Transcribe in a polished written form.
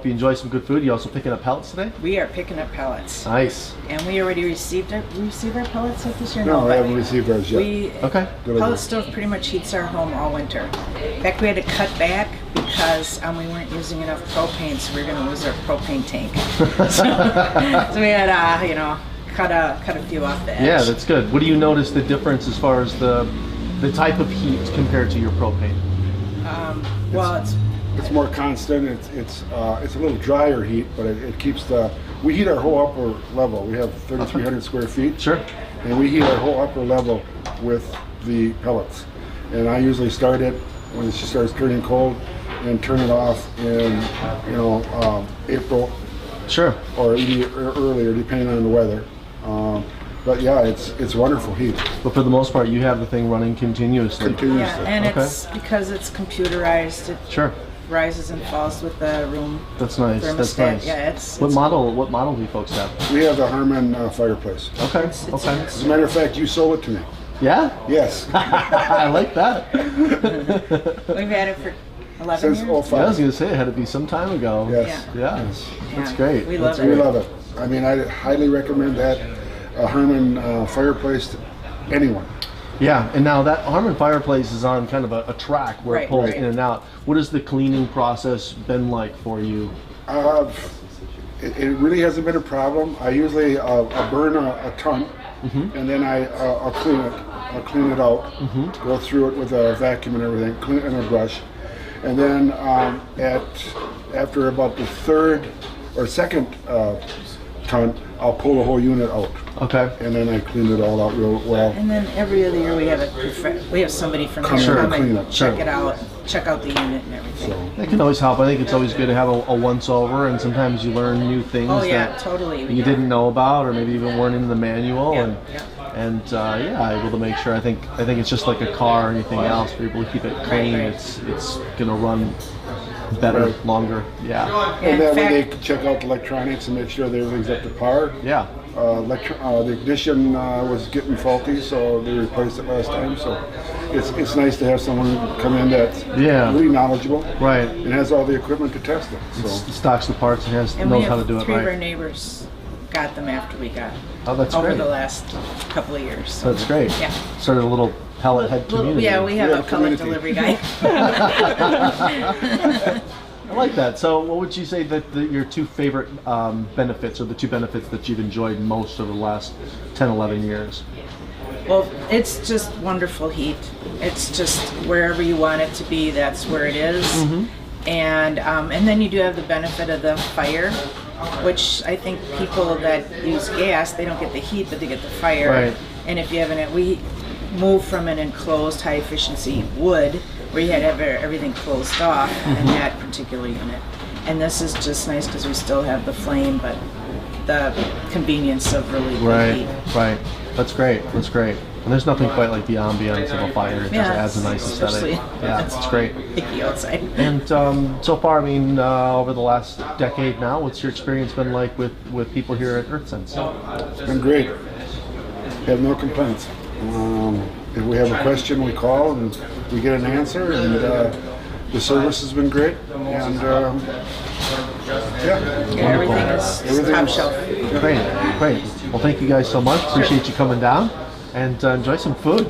hope you enjoy some good food. You also picking up pellets today? We are picking up pellets. Nice. And we already received our pellets yet this year? No, I haven't received ours yet. Okay. Pellet stove pretty much heats our home all winter. In fact, we had to cut back because we weren't using enough propane, so we were going to lose our propane tank. so we had, cut a few off the edge. Yeah, that's good. What do you notice the difference as far as the type of heat compared to your propane? Well, it's more constant. It's a little drier heat, but it keeps we heat our whole upper level. We have 3,300 square feet. Sure. And we heat our whole upper level with the pellets. And I usually start it when it starts turning cold and turn it off in April. Sure. Or earlier, depending on the weather. But yeah, it's wonderful heat. But for the most part, you have the thing running continuously. Yeah, and it's because it's computerized. It Sure. rises and falls with the room. That's nice. Thermostat. That's nice. Yeah, What model do you folks have? We have the Harmon fireplace. Okay. It's As a matter of fact, you sold it to me. Yeah? Yes. I like that. We've had it for 11 Since years. 05. Yeah, I was going to say it had to be some time ago. Yes. Yeah. Yes. That's great. We love We it. love it. I mean, I highly recommend that Harmon fireplace to anyone. Yeah, and now that Harmon fireplace is on kind of a track where it Right, pulls right. in and out. What has the cleaning process been like for you? It really hasn't been a problem. I usually I'll burn a ton, and then I'll clean it. I'll clean it out, go through it with a vacuum and everything, clean it in a brush, and then after about the third or second ton, I'll pull the whole unit out. Okay. And then I clean it all out real well. And then every other year we have somebody from Come here in come and clean and it. check Sure. it out, check out the unit and everything. So That can always help. I think it's always good to have a once-over, and sometimes you learn new things Oh yeah, that totally. you didn't know about, or maybe even weren't in the manual. Yeah, And able to make sure. I think it's just like a car or anything else. For people to keep it clean, Right. it's gonna run better, Right. longer. Yeah. Yeah, and in that way they fact- can check out the electronics and make sure that everything's up to par. Yeah. The ignition was getting faulty, so they replaced it last time. So it's nice to have someone come in that's really knowledgeable, Right. and has all the equipment to test it. So Stocks the parts and And knows we how have to do it 3 of our right. neighbors got them after we got Oh, that's over great. the last couple of years. So, That's great. Yeah. Started a little pellet head community. Yeah, we have Yeah, a pellet community. delivery guy. I like that. So what would you say that your two favorite benefits, or the two benefits that you've enjoyed most over the last 10, 11 years? Well, it's just wonderful heat. It's just wherever you want it to be, that's where it is. And then you do have the benefit of the fire, which I think people that use gas, they don't get the heat, but they get the fire. Right. And if you have we moved from an enclosed high efficiency wood where you had to have everything closed off in that particular unit. And this is just nice because we still have the flame, but the convenience of really good heat. Right. That's great. That's great. And there's nothing quite like the ambience of a fire. It just adds a nice aesthetic. Yeah, it's great. Icky outside. And so far, I mean, over the last decade now, what's your experience been like with people here at EarthSense? it's been great. Have no complaints. If we have a question, we call and we get an answer, and the service has been great. And Everything is top shelf. Great. Well, thank you guys so much. Appreciate you coming down, and enjoy some food.